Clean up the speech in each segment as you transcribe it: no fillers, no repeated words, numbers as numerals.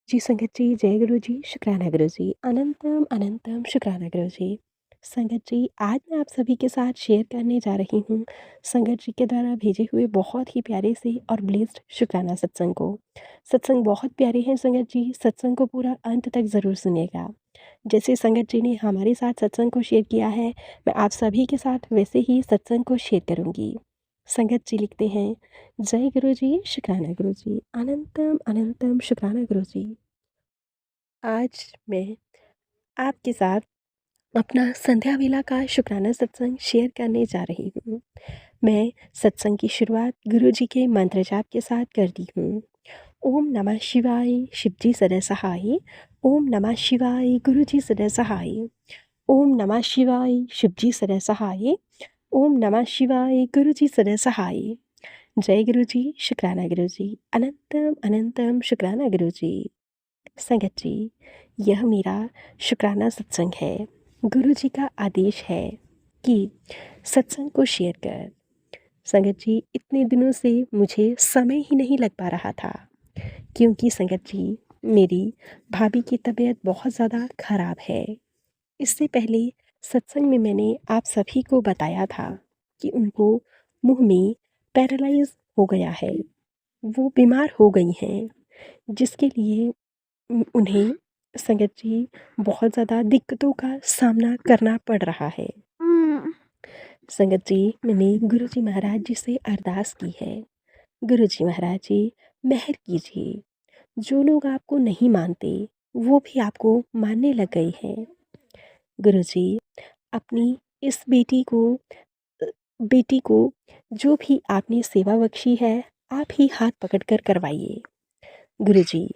जी संगत जी, जय गुरु जी, शुक्राना गुरु जी, अनंतम अनंतम शुक्राना गुरु जी। संगत जी, आज मैं आप सभी के साथ शेयर करने जा रही हूँ संगत जी के द्वारा भेजे हुए बहुत ही प्यारे से और ब्लेस्ड शुक्राना सत्संग को। सत्संग बहुत प्यारे हैं संगत जी, सत्संग को पूरा अंत तक ज़रूर सुनिएगा। जैसे संगत जी ने हमारे साथ सत्संग को शेयर किया है, मैं आप सभी के साथ वैसे ही सत्संग को शेयर करूँगी। संगत जी लिखते हैं, जय गुरु जी, शुक्राना गुरु जी, अनंतम अनंतम शुक्राना गुरु जी। आज मैं आपके साथ अपना संध्या वेला का शुक्राना सत्संग शेयर करने जा रही हूँ। मैं सत्संग की शुरुआत गुरु जी के मंत्र जाप के साथ करती हूँ। ओम नमः शिवाय, शिव जी सदा सहाय। ओम नमः शिवाय, गुरु जी सदा सहाय। ओम नमः शिवाय, शिव जी सदा सहाय। ओम नमः शिवाय, गुरु जी सदा सहाय। जय गुरु जी, शुक्राना गुरु जी, अनंतम अनंतम शुक्राना गुरु जी। संगत जी, यह मेरा शुक्राना सत्संग है। गुरु जी का आदेश है कि सत्संग को शेयर कर। संगत जी, इतने दिनों से मुझे समय ही नहीं लग पा रहा था, क्योंकि संगत जी, मेरी भाभी की तबीयत बहुत ज़्यादा खराब है। इससे पहले सत्संग में मैंने आप सभी को बताया था कि उनको मुंह में पैरालाइज हो गया है, वो बीमार हो गई हैं, जिसके लिए उन्हें संगत जी बहुत ज़्यादा दिक्कतों का सामना करना पड़ रहा है। संगत जी, मैंने गुरु जी महाराज जी से अरदास की है, गुरु जी महाराज जी मेहर कीजिए, जो लोग आपको नहीं मानते वो भी आपको मानने लग गए हैं। गुरु जी, अपनी इस अ, बेटी को जो भी आपने सेवा बख्शी है, आप ही हाथ पकड़कर करवाइए। गुरु जी,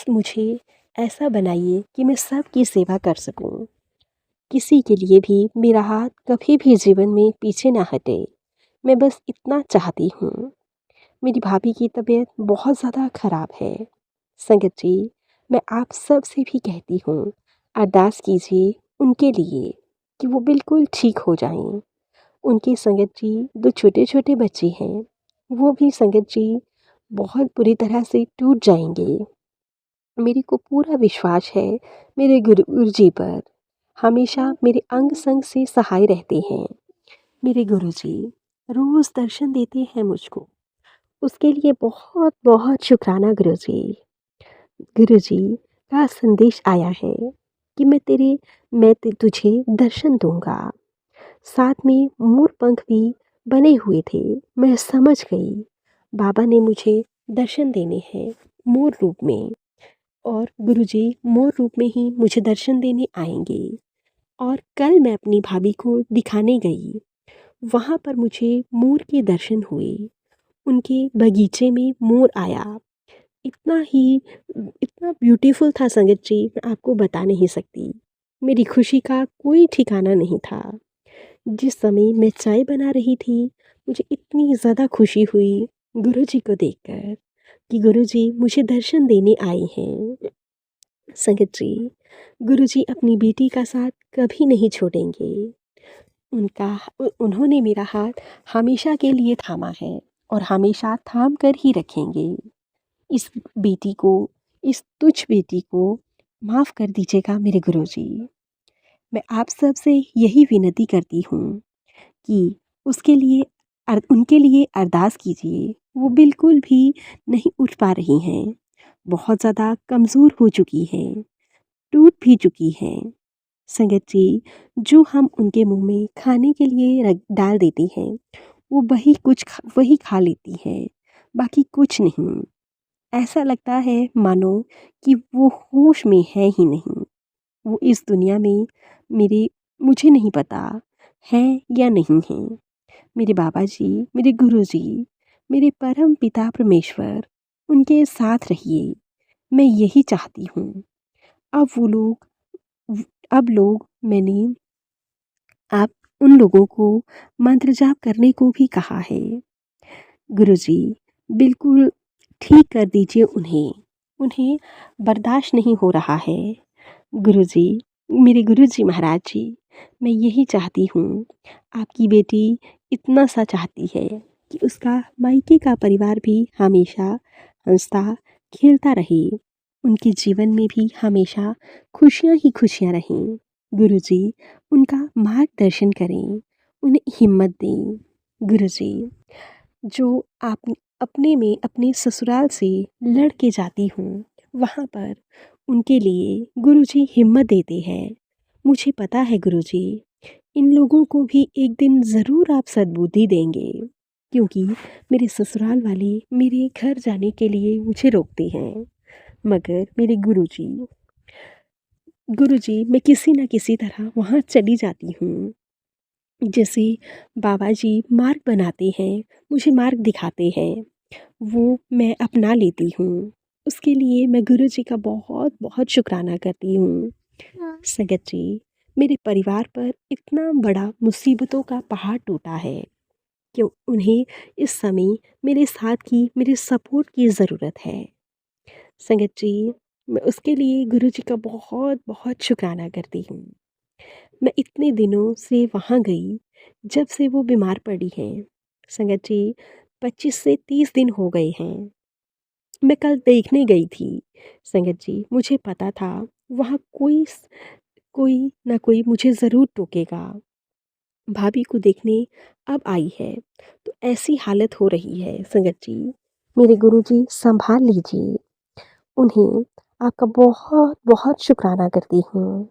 मुझे ऐसा बनाइए कि मैं सबकी सेवा कर सकूं। किसी के लिए भी मेरा हाथ कभी भी जीवन में पीछे ना हटे। मैं बस इतना चाहती हूँ। मेरी भाभी की तबीयत बहुत ज़्यादा खराब है। संगत जी, मैं आप सब से भी कहती हूँ, अरदास कीजिए उनके लिए कि वो बिल्कुल ठीक हो जाएं। उनकी संगत जी दो छोटे छोटे बच्चे हैं, वो भी संगत जी बहुत बुरी तरह से टूट जाएंगे। मेरे को पूरा विश्वास है मेरे गुरु जी पर, हमेशा मेरे अंग संग से सहाय रहते हैं। मेरे गुरु जी रोज़ दर्शन देते हैं मुझको, उसके लिए बहुत बहुत शुक्राना गुरु जी। गुरु जी का संदेश आया है कि तुझे दर्शन दूंगा। साथ में मोर पंख भी बने हुए थे। मैं समझ गई, बाबा ने मुझे दर्शन देने हैं मोर रूप में, और गुरुजी मोर रूप में ही मुझे दर्शन देने आएंगे। और कल मैं अपनी भाभी को दिखाने गई, वहाँ पर मुझे मोर के दर्शन हुए। उनके बगीचे में मोर आया, इतना ही इतना ब्यूटीफुल था संगत जी, मैं आपको बता नहीं सकती। मेरी खुशी का कोई ठिकाना नहीं था। जिस समय मैं चाय बना रही थी, मुझे इतनी ज़्यादा खुशी हुई गुरुजी को देखकर कि गुरुजी मुझे दर्शन देने आए हैं। संगत जी, गुरुजी अपनी बेटी का साथ कभी नहीं छोड़ेंगे। उन्होंने मेरा हाथ हमेशा के लिए थामा है और हमेशा थाम कर ही रखेंगे। इस बेटी को, इस तुच्छ बेटी को माफ़ कर दीजिएगा मेरे गुरुजी। मैं आप सब से यही विनती करती हूँ कि उनके लिए अरदास कीजिए। वो बिल्कुल भी नहीं उठ पा रही हैं, बहुत ज़्यादा कमज़ोर हो चुकी हैं, टूट भी चुकी हैं। संगत जी, जो हम उनके मुंह में खाने के लिए रख डाल देती हैं, वो वही खा लेती हैं, बाकी कुछ नहीं। ऐसा लगता है मानो कि वो होश में है ही नहीं। वो इस दुनिया में मेरे मुझे नहीं पता हैं या नहीं हैं। मेरे बाबा जी, मेरे गुरु जी, मेरे परम पिता परमेश्वर, उनके साथ रहिए। मैं यही चाहती हूँ। अब वो लोग अब लोग मैंने आप उन लोगों को मंत्र जाप करने को भी कहा है। गुरुजी, बिल्कुल ठीक कर दीजिए उन्हें। उन्हें बर्दाश्त नहीं हो रहा है। गुरुजी, मेरे गुरुजी महाराज जी, मैं यही चाहती हूँ, आपकी बेटी इतना सा चाहती है कि उसका मायके का परिवार भी हमेशा हंसता खेलता रहे। उनके जीवन में भी हमेशा खुशियाँ ही खुशियाँ रहें। गुरुजी उनका मार्गदर्शन करें, उन्हें हिम्मत दें। गुरुजी जो आप अपने में अपने ससुराल से लड़ के जाती हूँ, वहाँ पर उनके लिए गुरुजी हिम्मत देते हैं। मुझे पता है गुरुजी, इन लोगों को भी एक दिन ज़रूर आप सद्बुद्धि देंगे, क्योंकि मेरे ससुराल वाले मेरे घर जाने के लिए मुझे रोकते हैं। मगर मेरे गुरुजी मैं किसी न किसी तरह वहाँ चली जाती हूँ। जैसे बाबा जी मार्ग बनाते हैं, मुझे मार्ग दिखाते हैं, वो मैं अपना लेती हूँ। उसके लिए मैं गुरुजी का बहुत बहुत शुक्राना करती हूँ। संगत जी, मेरे परिवार पर इतना बड़ा मुसीबतों का पहाड़ टूटा है कि उन्हें इस समय मेरे साथ की, मेरे सपोर्ट की ज़रूरत है। संगत जी, मैं उसके लिए गुरुजी का बहुत बहुत शुक्राना करती हूँ। मैं इतने दिनों से वहाँ गई, जब से वो बीमार पड़ी हैं। संगत जी, 25 से 30 दिन हो गए हैं। मैं कल देखने गई थी। संगत जी, मुझे पता था वहाँ कोई ना कोई मुझे ज़रूर टोकेगा। भाभी को देखने अब आई है, तो ऐसी हालत हो रही है। संगत जी, मेरे गुरुजी सँभाल लीजिए। उन्हें आपका बहुत बहुत शुक्राना करती हूँ।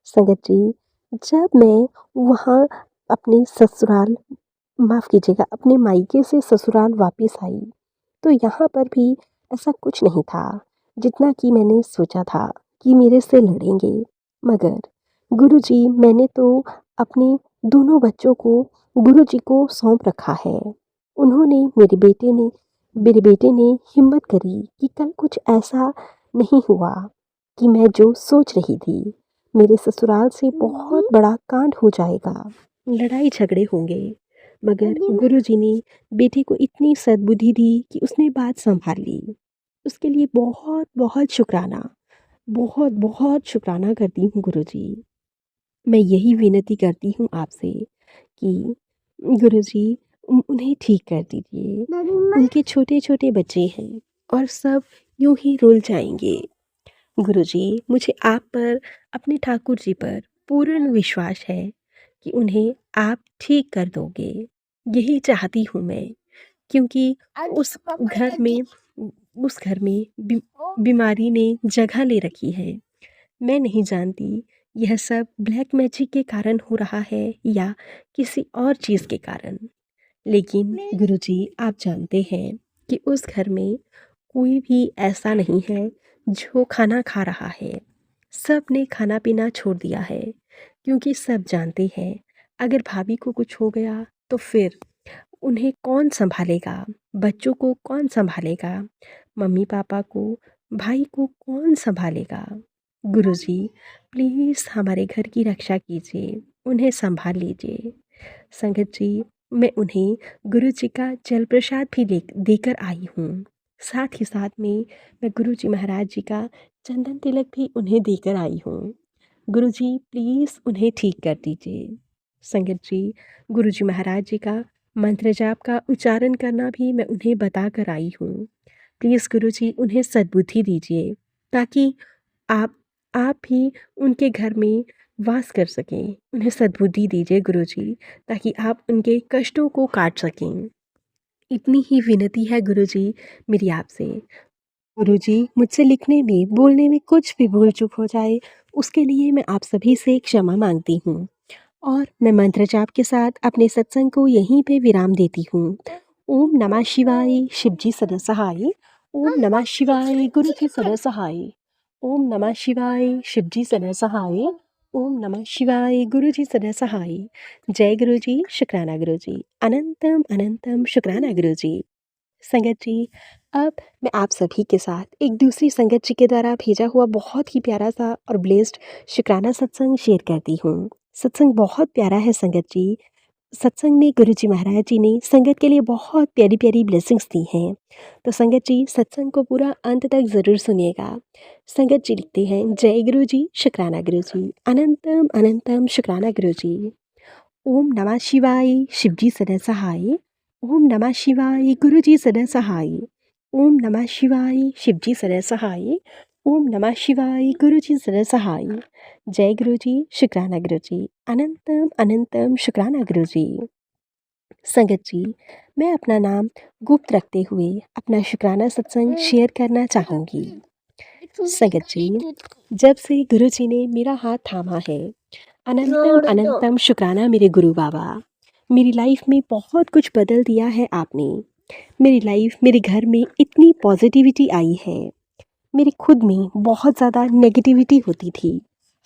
संगत जी, जब मैं वहाँ अपने ससुराल, माफ़ कीजिएगा, अपने मायके से ससुराल वापस आई, तो यहाँ पर भी ऐसा कुछ नहीं था जितना कि मैंने सोचा था कि मेरे से लड़ेंगे। मगर गुरुजी, मैंने तो अपने दोनों बच्चों को गुरुजी को सौंप रखा है। उन्होंने मेरे बेटे ने हिम्मत करी कि कल कुछ ऐसा नहीं हुआ कि मैं जो सोच रही थी। मेरे ससुराल से बहुत बड़ा कांड हो जाएगा, लड़ाई झगड़े होंगे, मगर गुरुजी ने बेटे को इतनी सद्बुद्धि दी कि उसने बात संभाल ली। उसके लिए बहुत बहुत शुक्राना, बहुत बहुत शुक्राना करती हूँ गुरुजी। मैं यही विनती करती हूँ आपसे कि गुरुजी उन्हें ठीक कर दीजिए। उनके छोटे छोटे बच्चे हैं और सब यूं ही रुल जाएंगे। गुरुजी, मुझे आप पर, अपने ठाकुर जी पर पूर्ण विश्वास है कि उन्हें आप ठीक कर दोगे। यही चाहती हूँ मैं, क्योंकि उस घर में उस घर में बीमारी ने जगह ले रखी है। मैं नहीं जानती यह सब ब्लैक मैजिक के कारण हो रहा है या किसी और चीज़ के कारण, लेकिन गुरुजी आप जानते हैं कि उस घर में कोई भी ऐसा नहीं है जो खाना खा रहा है। सब ने खाना पीना छोड़ दिया है, क्योंकि सब जानते हैं अगर भाभी को कुछ हो गया तो फिर उन्हें कौन संभालेगा, बच्चों को कौन संभालेगा, मम्मी पापा को, भाई को कौन संभालेगा। गुरुजी, प्लीज़ हमारे घर की रक्षा कीजिए, उन्हें संभाल लीजिए। संगत जी, मैं उन्हें गुरु जी का जल प्रसाद भी देकर आई हूँ। साथ ही साथ में मैं गुरु जी महाराज जी का चंदन तिलक भी उन्हें देकर आई हूँ। गुरु जी, प्लीज़ उन्हें ठीक कर दीजिए। संगत जी, गुरु जी महाराज जी का मंत्र जाप का उच्चारण करना भी मैं उन्हें बता कर आई हूँ। प्लीज़ गुरु जी, उन्हें सद्बुद्धि दीजिए, ताकि आप आप भी उनके घर में वास कर सकें। उन्हें सद्बुद्धि दीजिए गुरुजी, ताकि आप उनके कष्टों को काट सकें। इतनी ही विनती है गुरुजी मेरी आपसे। गुरुजी, मुझसे लिखने में, बोलने में कुछ भी भूल चूक हो जाए, उसके लिए मैं आप सभी से क्षमा मांगती हूँ। और मैं मंत्र जाप के साथ अपने सत्संग को यहीं पे विराम देती हूँ। ओम नमः शिवाय, शिव जी सदा सहाय। ओम नमः शिवाय, गुरु जी सदा सहाय। ओम नमः शिवाय, शिव जी सदा सहाय। ओम नमः शिवाय, गुरु जी सदा सहाय। जय गुरु जी, शुक्राना गुरु जी। अनंतम अनंतम शुक्राना गुरु जी। संगत जी, अब मैं आप सभी के साथ एक दूसरी संगत जी के द्वारा भेजा हुआ बहुत ही प्यारा सा और ब्लेस्ड शुक्राना सत्संग शेयर करती हूँ। सत्संग बहुत प्यारा है संगत जी। सत्संग में गुरु जी महाराज जी ने संगत के लिए बहुत प्यारी प्यारी ब्लेसिंग्स दी हैं। तो संगत जी, सत्संग को पूरा अंत तक ज़रूर सुनिएगा। संगत जी लिखते हैं, जय गुरु जी, शुक्राना गुरु जी, अनंतम अनंतम शुक्राना गुरु जी। ओम नमः शिवाय, शिव जी सदा सहाय। ओम नमः शिवाय, गुरु जी सदा सहाय। ओम नमः शिवाय, शिव जी सदा सहाय। ओम नमः शिवाय गुरुजी सदा सहाय। जय गुरुजी शुक्राना गुरुजी। अनंतम अनंतम शुक्राना गुरुजी। संगत जी, मैं अपना नाम गुप्त रखते हुए अपना शुक्राना सत्संग शेयर करना चाहूँगी। संगत जी, जब से गुरुजी ने मेरा हाथ थामा है, अनंतम अनंतम शुक्राना मेरे गुरु बाबा। मेरी लाइफ में बहुत कुछ बदल दिया है आपने। मेरी लाइफ, मेरे घर में इतनी पॉजिटिविटी आई है। मेरे खुद में बहुत ज़्यादा नेगेटिविटी होती थी।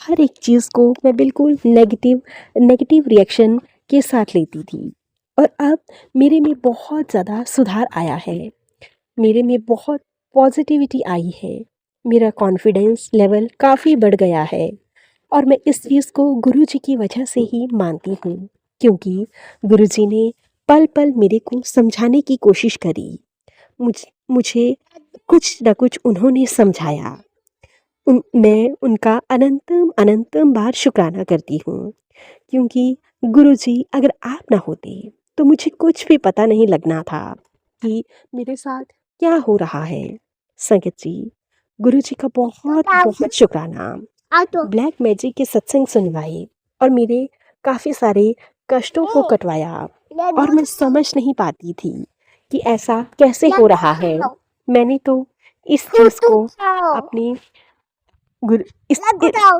हर एक चीज़ को मैं बिल्कुल नेगेटिव रिएक्शन के साथ लेती थी। और अब मेरे में बहुत ज़्यादा सुधार आया है। मेरे में बहुत पॉजिटिविटी आई है। मेरा कॉन्फिडेंस लेवल काफ़ी बढ़ गया है। और मैं इस चीज़ को गुरुजी की वजह से ही मानती हूँ, क्योंकि गुरुजी ने पल पल मेरे को समझाने की कोशिश करी। मुझे कुछ न कुछ उन्होंने समझाया। मैं उनका अनंतम अनंतम बार शुक्राना करती हूँ, क्योंकि गुरुजी अगर आप ना होते तो मुझे कुछ भी पता नहीं लगना था कि मेरे साथ क्या हो रहा है। संगत जी, गुरुजी का बहुत बहुत शुक्राना। ब्लैक मैजिक के सत्संग सुनवाए और मेरे काफ़ी सारे कष्टों को कटवाया। और मैं समझ नहीं पाती थी कि ऐसा कैसे हो रहा है। मैंने तो इस चीज़ को अपनी गुरु इस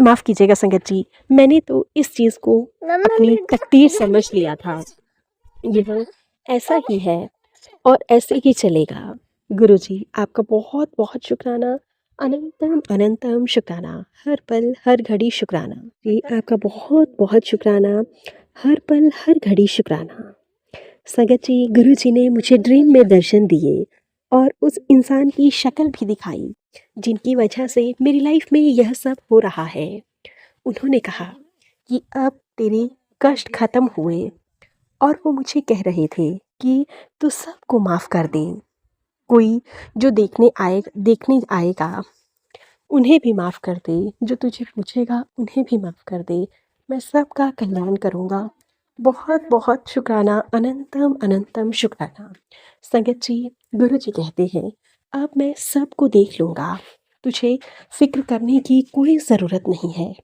माफ़ कीजिएगा संगत जी, मैंने तो इस चीज़ को अपनी तकदीर समझ लिया था। यह ऐसा ही है और ऐसे ही चलेगा। गुरुजी, आपका बहुत बहुत शुक्राना। अनंतम अनंतम शुक्राना। हर पल हर घड़ी शुक्राना जी। आपका बहुत बहुत शुक्राना। हर पल हर घड़ी शुक्राना। संगत जी, गुरुजी ने मुझे ड्रीम में दर्शन दिए और उस इंसान की शक्ल भी दिखाई जिनकी वजह से मेरी लाइफ में यह सब हो रहा है। उन्होंने कहा कि अब तेरे कष्ट खत्म हुए। और वो मुझे कह रहे थे कि तू सबको माफ़ कर दे। कोई जो देखने आएगा उन्हें भी माफ़ कर दे, जो तुझे पूछेगा उन्हें भी माफ़ कर दे। मैं सबका कल्याण करूँगा। बहुत बहुत शुक्राना। अनंतम अनंतम शुक्राना। संगत जी, गुरु जी कहते हैं अब मैं सबको देख लूँगा। तुझे फिक्र करने की कोई ज़रूरत नहीं है।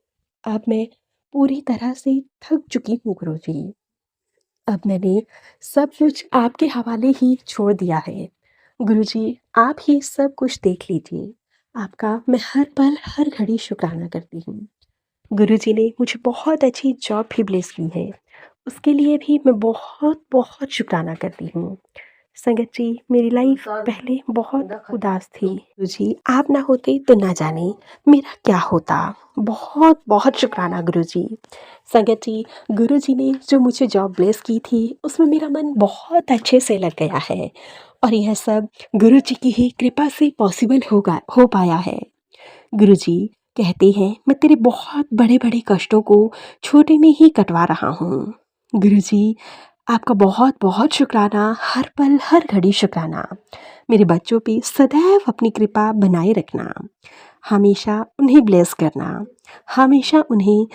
अब मैं पूरी तरह से थक चुकी हूँ गुरु जी। अब मैंने सब कुछ आपके हवाले ही छोड़ दिया है। गुरुजी, आप ही सब कुछ देख लीजिए। आपका मैं हर पल हर घड़ी शुक्राना करती हूँ। गुरुजी ने मुझे बहुत अच्छी जॉब भी ब्लेस की है। उसके लिए भी मैं बहुत बहुत शुक्राना करती हूँ। संगत जी, मेरी लाइफ पहले बहुत उदास थी। गुरुजी, आप ना होते तो ना जाने मेरा क्या होता। बहुत बहुत शुक्राना गुरुजी। संगत जी, गुरुजी ने जो मुझे जॉब ब्लेस की थी उसमें मेरा मन बहुत अच्छे से लग गया है। और यह सब गुरुजी की ही कृपा से पॉसिबल हो पाया है। गुरुजी कहते हैं मैं तेरे बहुत बड़े बड़े कष्टों को छोटे में ही कटवा रहा हूँ। गुरुजी, आपका बहुत बहुत शुक्राना। हर पल हर घड़ी शुक्राना। मेरे बच्चों पे सदैव अपनी कृपा बनाए रखना। हमेशा उन्हें ब्लेस करना। हमेशा उन्हें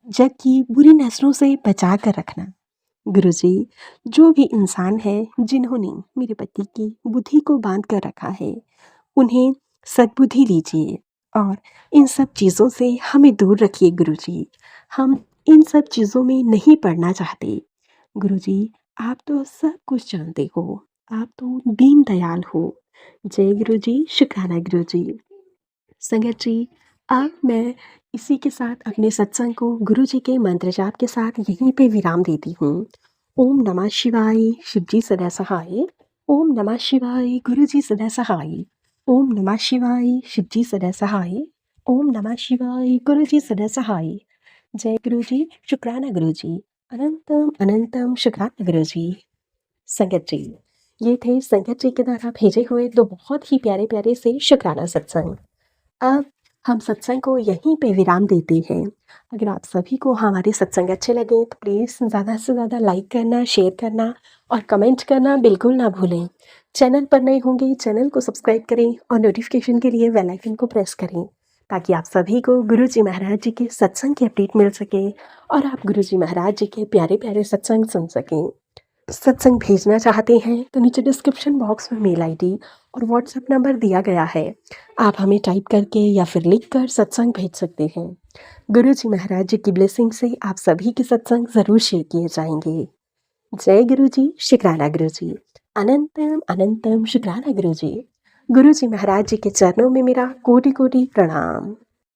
जग की बुरी नज़रों से बचा कर रखना। गुरुजी, जो भी इंसान है जिन्होंने मेरे पति की बुद्धि को बांध कर रखा है, उन्हें सद्बुद्धि लीजिए और इन सब चीज़ों से हमें दूर रखिए गुरुजी। हम इन सब चीज़ों में नहीं पड़ना चाहते। गुरुजी, आप तो सब कुछ जानते हो। आप तो दीन दयाल हो। जय गुरुजी, शुक्राना गुरुजी। संगत जी, अब मैं इसी के साथ अपने सत्संग को गुरुजी के मंत्र जाप के साथ यहीं पे विराम देती हूँ। ओम नमः शिवाय, शिवजी सदा सहाय। ओम नमः शिवाय, गुरुजी सदा सहाय। ओम नमः शिवाय, शिवजी सदा सहाय। ओम नमः शिवाय, गुरुजी सदा सहाय। जय गुरुजी, शुक्राना गुरुजी। अनंतम अनंतम शुक्राना गुरुजी। संगत जी, ये थे संगत जी के द्वारा भेजे हुए दो बहुत ही प्यारे प्यारे से शुक्राना सत्संग। अब हम सत्संग को यहीं पे विराम देते हैं। अगर आप सभी को हमारे सत्संग अच्छे लगे तो प्लीज़ ज़्यादा से ज़्यादा लाइक करना, शेयर करना और कमेंट करना बिल्कुल ना भूलें। चैनल पर नए होंगे चैनल को सब्सक्राइब करें और नोटिफिकेशन के लिए बेल आइकन को प्रेस करें, ताकि आप सभी को गुरु जी महाराज जी के सत्संग की अपडेट मिल सके और आप गुरु जी महाराज जी के प्यारे प्यारे सत्संग सुन सकें। सत्संग भेजना चाहते हैं तो नीचे डिस्क्रिप्शन बॉक्स में मेल आईडी और व्हाट्सएप नंबर दिया गया है। आप हमें टाइप करके या फिर लिख कर सत्संग भेज सकते हैं। गुरु जी महाराज जी की ब्लेसिंग से आप सभी के सत्संग ज़रूर शेयर किए जाएंगे। जय गुरु जी, शुक्राना गुरु जी। अनंतम अनंतम शुक्राना गुरु जी। गुरु जी महाराज जी के चरणों में मेरा कोटि कोटि प्रणाम।